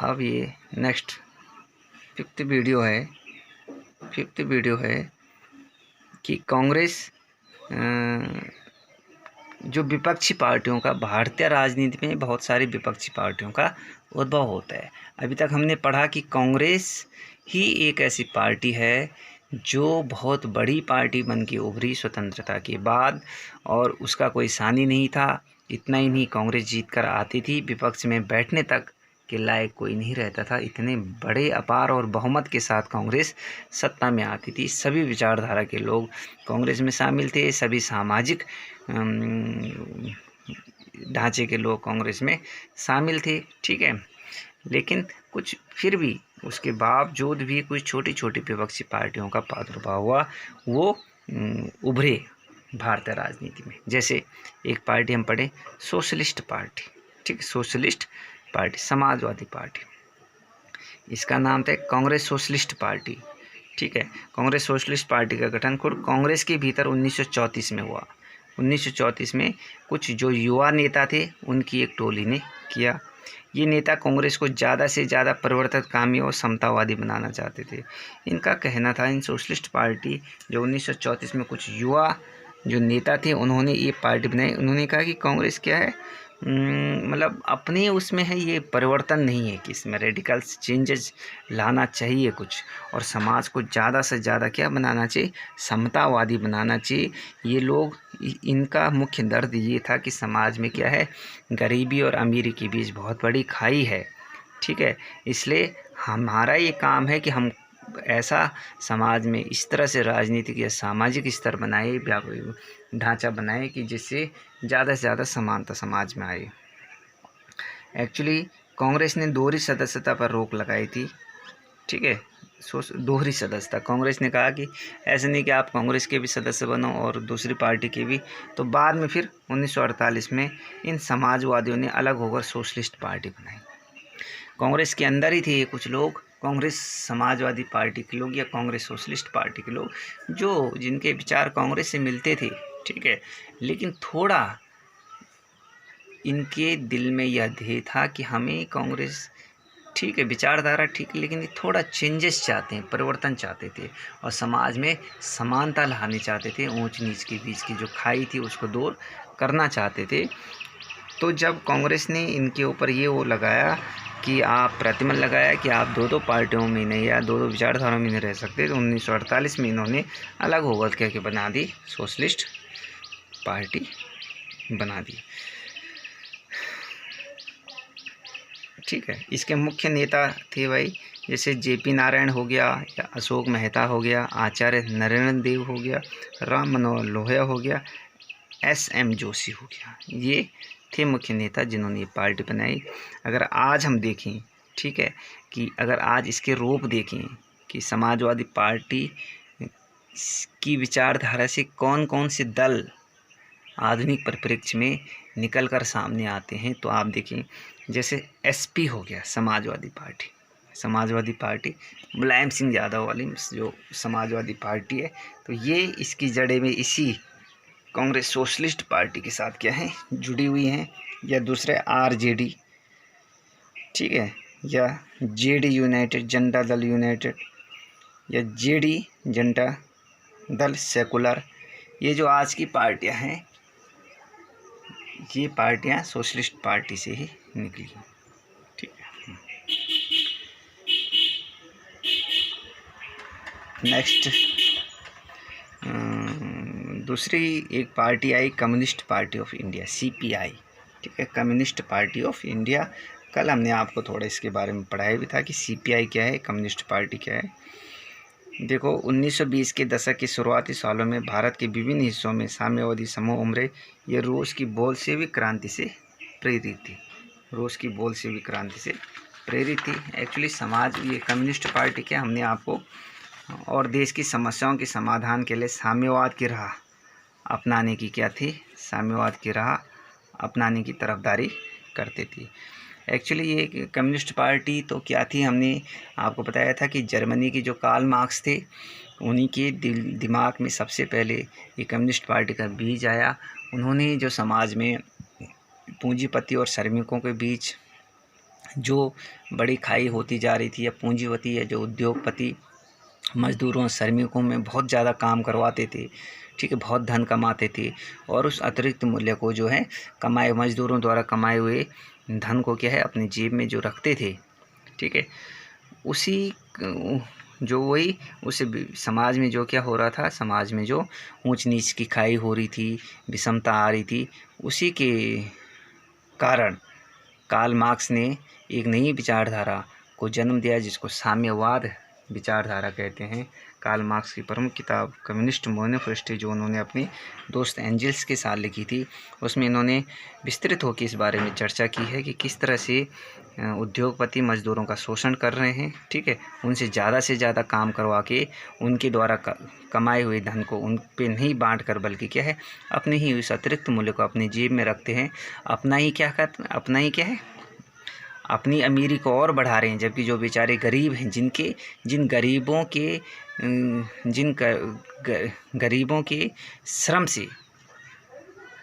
अब ये next fifth video है कि कांग्रेस जो विपक्षी पार्टियों का, भारतीय राजनीति में बहुत सारी विपक्षी पार्टियों का उद्भव होता है। अभी तक हमने पढ़ा कि कांग्रेस ही एक ऐसी पार्टी है जो बहुत बड़ी पार्टी बन के उभरी स्वतंत्रता के बाद, और उसका कोई सानी नहीं था। इतना ही नहीं, कांग्रेस जीत कर आती थी, विपक्ष में बैठने तक के लायक कोई नहीं रहता था। इतने बड़े अपार और बहुमत के साथ कांग्रेस सत्ता में आती थी। सभी विचारधारा के लोग कांग्रेस में शामिल थे, सभी सामाजिक ढांचे के लोग कांग्रेस में शामिल थे, ठीक है। लेकिन कुछ फिर भी उसके बावजूद भी कुछ छोटी छोटी विपक्षी पार्टियों का प्रादुर्भाव हुआ, वो उभरे भारतीय राजनीति में। जैसे एक पार्टी हम पढ़े, सोशलिस्ट पार्टी, ठीक, सोशलिस्ट पार्टी, समाजवादी पार्टी, इसका नाम था कांग्रेस सोशलिस्ट पार्टी, ठीक है। कांग्रेस सोशलिस्ट पार्टी का गठन खुद कांग्रेस के भीतर 1934 में हुआ। 1934 में कुछ जो युवा नेता थे उनकी एक टोली ने किया। ये नेता कांग्रेस को ज़्यादा से ज़्यादा परिवर्तनकामी और समतावादी बनाना चाहते थे। इनका कहना था, इन सोशलिस्ट पार्टी जो 1934 में कुछ युवा जो नेता थे उन्होंने ये पार्टी बनाई। उन्होंने कहा कि कांग्रेस क्या है, मतलब अपने उसमें है, ये परिवर्तन नहीं है कि इसमें रेडिकल चेंजेस लाना चाहिए कुछ, और समाज को ज़्यादा से ज़्यादा क्या बनाना चाहिए, समतावादी बनाना चाहिए। ये लोग, इनका मुख्य दर्द ये था कि समाज में क्या है, गरीबी और अमीरी के बीच बहुत बड़ी खाई है, ठीक है। इसलिए हमारा ये काम है कि हम ऐसा समाज में इस तरह से राजनीतिक या सामाजिक स्तर बनाए, ढांचा बनाए कि जिससे ज़्यादा से ज़्यादा समानता समाज में आए। एक्चुअली कांग्रेस ने दोहरी सदस्यता पर रोक लगाई थी, ठीक है। दोहरी सदस्यता, कांग्रेस ने कहा कि ऐसे नहीं कि आप कांग्रेस के भी सदस्य बनो और दूसरी पार्टी के भी। तो बाद में फिर 1948 में इन समाजवादियों ने अलग होकर सोशलिस्ट पार्टी बनाई। कांग्रेस के अंदर ही थे कुछ लोग, कांग्रेस समाजवादी पार्टी के लोग या कांग्रेस सोशलिस्ट पार्टी के लोग, जो जिनके विचार कांग्रेस से मिलते थे, ठीक है। लेकिन थोड़ा इनके दिल में यह ध्येय था कि हमें कांग्रेस, ठीक है, विचारधारा ठीक है, लेकिन थोड़ा चेंजेस चाहते हैं, परिवर्तन चाहते थे, और समाज में समानता लाने चाहते थे। ऊंच नीच के बीच की जो खाई थी उसको दूर करना चाहते थे। तो जब कांग्रेस ने इनके ऊपर ये वो लगाया कि आप प्रतिबंध लगाया कि आप दो पार्टियों में नहीं या दो विचारधाराओं में नहीं रह सकते, तो 1948 में इन्होंने अलग होकर करके बना दी, सोशलिस्ट पार्टी बना दी, ठीक है। इसके मुख्य नेता थे भाई, जैसे जेपी नारायण हो गया, या अशोक मेहता हो गया, आचार्य नरेंद्र देव हो गया, राम मनोहर लोहिया हो गया, एसएम जोशी हो गया। ये थे मुख्य नेता जिन्होंने ये पार्टी बनाई। अगर आज हम देखें, ठीक है, कि अगर आज इसके रूप देखें कि समाजवादी पार्टी की विचारधारा से कौन कौन से दल आधुनिक परिप्रेक्ष्य में निकल कर सामने आते हैं, तो आप देखें, जैसे एसपी हो गया, समाजवादी पार्टी मुलायम सिंह यादव वाली जो समाजवादी पार्टी है, तो ये इसकी जड़ें में इसी कांग्रेस सोशलिस्ट पार्टी के साथ क्या है, जुड़ी हुई हैं। या दूसरे आरजेडी, ठीक है, या JD United, Janata Dal United, या जेडी जनता दल सेकुलर, ये जो आज की पार्टियां हैं, ये पार्टियां सोशलिस्ट पार्टी से ही निकली, ठीक है। नेक्स्ट दूसरी एक party I, communist party of India, CPI, ठीक है, कम्युनिस्ट पार्टी ऑफ इंडिया। कल हमने आपको थोड़ा इसके बारे में पढ़ाया भी था कि सीपीआई क्या है, कम्युनिस्ट पार्टी क्या है। देखो, 1920 के दशक के शुरुआती सालों में भारत के विभिन्न हिस्सों में साम्यवादी समूह उमरे। ये रूस की बोल्शेविक क्रांति से प्रेरित थी, एक्चुअली ये कम्युनिस्ट पार्टी क्या, हमने आपको, और देश की समस्याओं के समाधान के लिए साम्यवाद की राह अपनाने की तरफदारी करती थी। एक्चुअली ये कम्युनिस्ट पार्टी तो क्या थी, हमने आपको बताया था कि जर्मनी के जो कार्ल मार्क्स थे, उन्हीं के दिमाग में सबसे पहले ये कम्युनिस्ट पार्टी का बीज आया। उन्होंने जो समाज में पूंजीपति और श्रमिकों के बीच जो बड़ी खाई होती जा रही थी, या पूंजीपति या जो उद्योगपति मज़दूरों श्रमिकों में बहुत ज़्यादा काम करवाते थे, ठीक है, बहुत धन कमाते थे, और उस अतिरिक्त मूल्य को जो है कमाए मज़दूरों द्वारा कमाए हुए धन को क्या है अपनी जेब में जो रखते थे, ठीक है, उसी जो वही उस समाज में जो क्या हो रहा था, समाज में जो ऊंच नीच की खाई हो रही थी, विषमता आ रही थी, उसी के कारण कार्ल मार्क्स ने एक नई विचारधारा को जन्म दिया जिसको साम्यवाद विचारधारा कहते हैं। कार्ल मार्क्स की प्रमुख किताब कम्युनिस्ट मैनिफेस्टो जो उन्होंने अपने दोस्त एंजल्स के साथ लिखी थी, उसमें इन्होंने विस्तृत होकर इस बारे में चर्चा की है कि किस तरह से उद्योगपति मज़दूरों का शोषण कर रहे हैं, ठीक है, उनसे ज़्यादा काम करवा के उनके द्वारा कमाए हुए धन को उन पे नहीं बांट कर, बल्कि क्या है अपने ही उस अतिरिक्त मूल्य को अपनी जेब में रखते हैं, अपना ही क्या है अपनी अमीरी को और बढ़ा रहे हैं, जबकि जो बेचारे गरीब हैं, गरीबों के श्रम से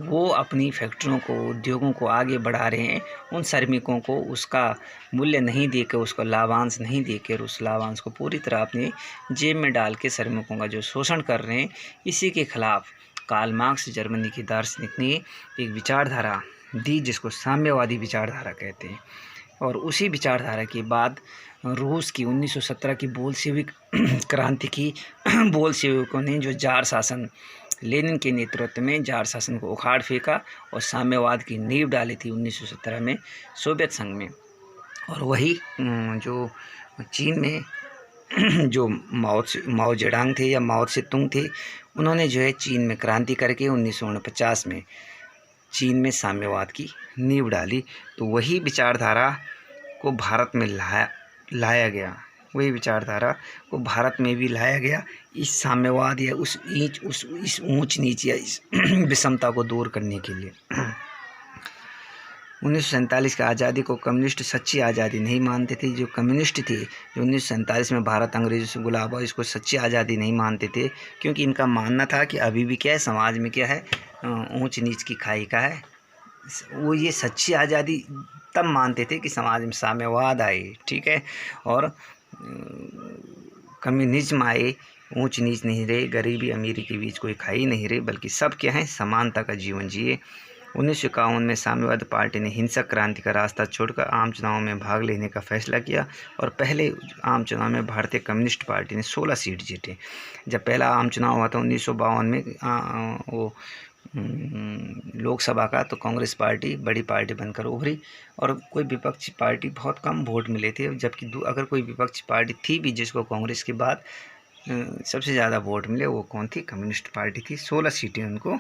वो अपनी फैक्ट्रियों को, उद्योगों को आगे बढ़ा रहे हैं, उन श्रमिकों को उसका मूल्य नहीं देकर, उसको लाभांश नहीं देकर, उस लाभांश को पूरी तरह अपनी जेब में डाल के श्रमिकों का जो शोषण कर रहे हैं, इसी के खिलाफ कार्ल मार्क्स जर्मनी के दार्शनिक ने एक विचारधारा दी जिसको साम्यवादी विचारधारा कहते हैं। और उसी विचारधारा के बाद रूस की 1917 की बोल्शेविक क्रांति की बोल्शेविकों ने जो जार शासन, लेनिन के नेतृत्व में जार शासन को उखाड़ फेंका और साम्यवाद की नींव डाली थी 1917 में सोवियत संघ में। और वही जो चीन में जो माओ जेडुंग थे या माओ से तुंग थे, उन्होंने जो है चीन में क्रांति करके 1949 में चीन में साम्यवाद की नींव डाली। तो वही विचारधारा को भारत में लाया गया, वही विचारधारा को भारत में भी लाया गया, इस साम्यवाद या इस ऊंच नीच या इस विषमता को दूर करने के लिए। 1947 की आज़ादी को कम्युनिस्ट सच्ची आज़ादी नहीं मानते थे। जो कम्युनिस्ट थे, जो 1947 में भारत अंग्रेज़ों से गुलाम हुआ, इसको सच्ची आज़ादी नहीं मानते थे, क्योंकि इनका मानना था कि अभी भी क्या है समाज में क्या है ऊंच नीच की खाई का है। वो ये सच्ची आज़ादी तब मानते थे कि समाज में साम्यवाद आए, ठीक है, और कम्युनिज्म आए, ऊंच नीच नहीं रहे, गरीबी अमीरी के बीच कोई खाई नहीं रहे, बल्कि सब क्या है समानता का जीवन जिए। 1951 में साम्यवाद पार्टी ने हिंसक क्रांति का रास्ता छोड़कर आम चुनाव में भाग लेने का फैसला किया और पहले आम चुनाव में भारतीय कम्युनिस्ट पार्टी ने 16 सीट जीते। जब पहला आम चुनाव हुआ था 1952 में वो लोकसभा का, तो कांग्रेस पार्टी बड़ी पार्टी बनकर उभरी और कोई विपक्षी पार्टी बहुत कम वोट मिले थे, जबकि अगर कोई विपक्षी पार्टी थी भी जिसको कांग्रेस के बाद सबसे ज़्यादा वोट मिले, वो कौन थी? कम्युनिस्ट पार्टी थी। 16 सीटें उनको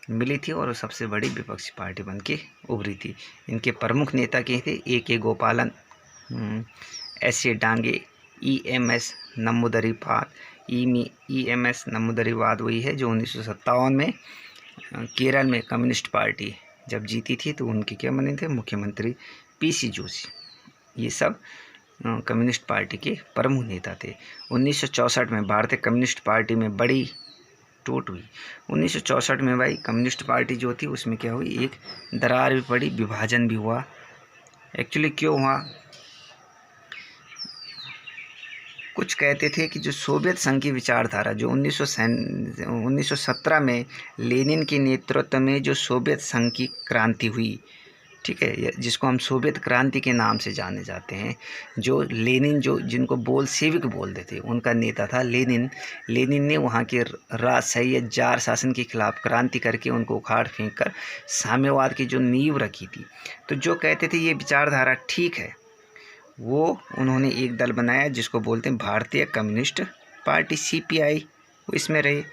मिली थी और सबसे बड़ी विपक्षी पार्टी बन के उभरी थी। इनके प्रमुख नेता के थे A.K. गोपालन, S.A. डांगे, E.M.S. नमूदरीवाद। E.M.S. नमूदरीवाद वही है जो 1957 में केरल में कम्युनिस्ट पार्टी जब जीती थी तो उनके क्या बने थे? मुख्यमंत्री P.C. जोशी। ये सब कम्युनिस्ट पार्टी के प्रमुख नेता थे। 1964 में भारतीय कम्युनिस्ट पार्टी में बड़ी टूट हुई। 1964 में भाई कम्युनिस्ट पार्टी जो थी उसमें क्या हुई, एक दरार भी पड़ी, विभाजन भी हुआ। एक्चुअली क्यों हुआ? कुछ कहते थे कि जो सोवियत संघ की विचारधारा जो 1917 में लेनिन के नेतृत्व में जो सोवियत संघ की क्रांति हुई, ठीक है, जिसको हम सोवियत क्रांति के नाम से जाने जाते हैं, जो लेनिन जो जिनको बोल्शेविक बोलते थे, उनका नेता था लेनिन। लेनिन ने वहाँ के राजशाही या जार शासन के खिलाफ क्रांति करके उनको उखाड़ फेंक कर साम्यवाद की जो नींव रखी थी। तो जो कहते थे ये विचारधारा ठीक है, वो उन्होंने एक दल बनाया जिसको बोलते हैं भारतीय कम्युनिस्ट पार्टी CPI, वो इसमें रहे।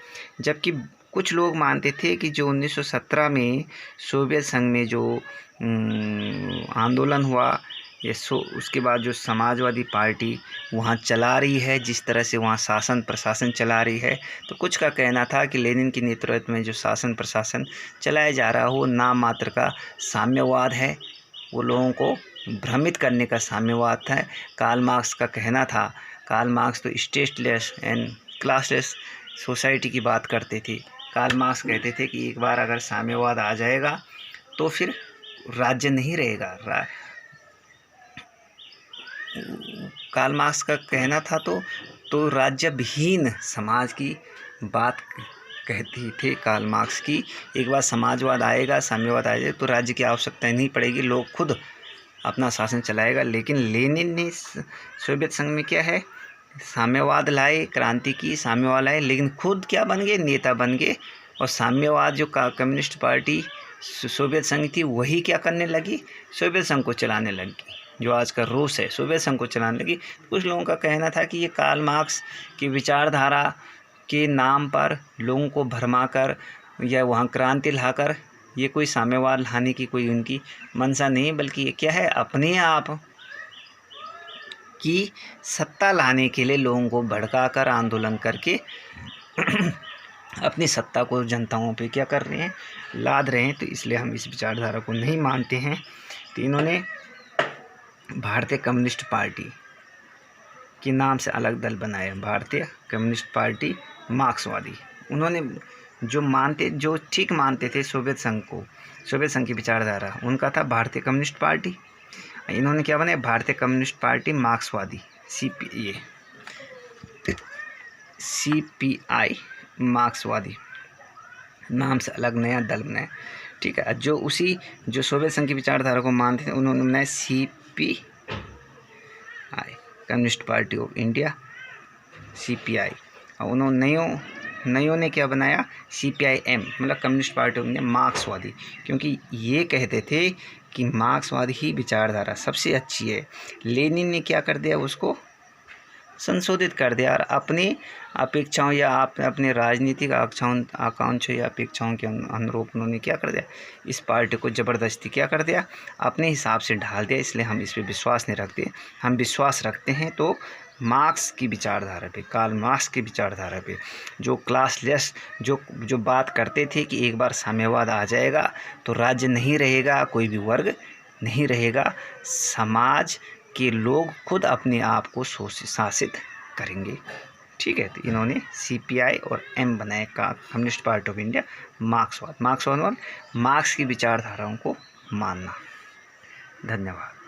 जबकि कुछ लोग मानते थे कि जो 1917 में सोवियत संघ में जो आंदोलन हुआ या उसके बाद जो समाजवादी पार्टी वहाँ चला रही है, जिस तरह से वहाँ शासन प्रशासन चला रही है, तो कुछ का कहना था कि लेनिन के नेतृत्व में जो शासन प्रशासन चलाया जा रहा है वो नाम मात्र का साम्यवाद है, वो लोगों को भ्रमित करने का साम्यवाद था। कार्ल मार्क्स का कहना था, कार्ल मार्क्स तो स्टेटलेस एंड क्लासलेस सोसाइटी की बात करते थे। कार्ल मार्क्स कहते थे कि एक बार अगर साम्यवाद आ जाएगा तो फिर राज्य नहीं रहेगा, कार्ल मार्क्स का कहना था तो राज्यविहीन समाज की बात कहती थे कार्ल मार्क्स की। एक बार समाजवाद आएगा, साम्यवाद आएगा तो राज्य की आवश्यकता नहीं पड़ेगी, लोग खुद अपना शासन चलाएगा। लेकिन लेनिन ने सोवियत संघ में क्या है, साम्यवाद लाए, क्रांति की, साम्यवाद लाए, लेकिन खुद क्या बन गए, नेता बन गए। और साम्यवाद जो कम्युनिस्ट पार्टी सोवियत संघ थी वही क्या करने लगी, सोवियत संघ को चलाने लगी। जो आज का रूस है सोवियत संघ को चलाने लगी। कुछ लोगों का कहना था कि ये कार्ल मार्क्स की विचारधारा के नाम पर लोगों को भरमाकर या वहाँ क्रांति लाकर ये कोई साम्यवाद लाने की कोई उनकी मंशा नहीं, बल्कि ये क्या है, अपने आप की सत्ता लाने के लिए लोगों को भड़काकर आंदोलन करके अपनी सत्ता को जनताओं पे क्या कर रहे हैं, लाद रहे हैं। तो इसलिए हम इस विचारधारा को नहीं मानते हैं। तो इन्होंने भारतीय कम्युनिस्ट पार्टी के नाम से अलग दल बनाया, भारतीय कम्युनिस्ट पार्टी मार्क्सवादी। उन्होंने जो ठीक मानते थे सोवियत संघ को, सोवियत संघ की विचारधारा उनका था भारतीय कम्युनिस्ट पार्टी। इन्होंने क्या बनाया, भारतीय कम्युनिस्ट पार्टी मार्क्सवादी, CPI मार्क्सवादी नाम से अलग नया दल बनाया। ठीक है, जो सोवियत संघ की विचारधारा को मानते थे उन्होंने बनाया CPI, communist party of India, CPI। और उन्होंने नयों ने क्या बनाया, CPIM, मतलब कम्युनिस्ट पार्टी ऑफ इंडिया मार्क्सवादी, क्योंकि ये कहते थे कि मार्क्सवादी ही विचारधारा सबसे अच्छी है। लेनिन ने क्या कर दिया, उसको संशोधित कर दिया और अपनी अपेक्षाओं या अपने राजनीतिक आकांक्षाओं या अपेक्षाओं के अनुरूप उन्होंने क्या कर दिया, इस पार्टी को ज़बरदस्ती क्या कर दिया, अपने हिसाब से ढाल दिया। इसलिए हम इस पर विश्वास नहीं रखते। हम विश्वास रखते हैं तो मार्क्स की विचारधारा पे, कार्ल मार्क्स की विचारधारा पे, जो क्लासलेस जो बात करते थे कि एक बार साम्यवाद आ जाएगा तो राज्य नहीं रहेगा, कोई भी वर्ग नहीं रहेगा, समाज के लोग खुद अपने आप को शासित करेंगे। ठीक है, तो इन्होंने CPI और M बनाए का कम्युनिस्ट पार्टी ऑफ इंडिया मार्क्सवाद और मार्क्स की विचारधाराओं को मानना। धन्यवाद।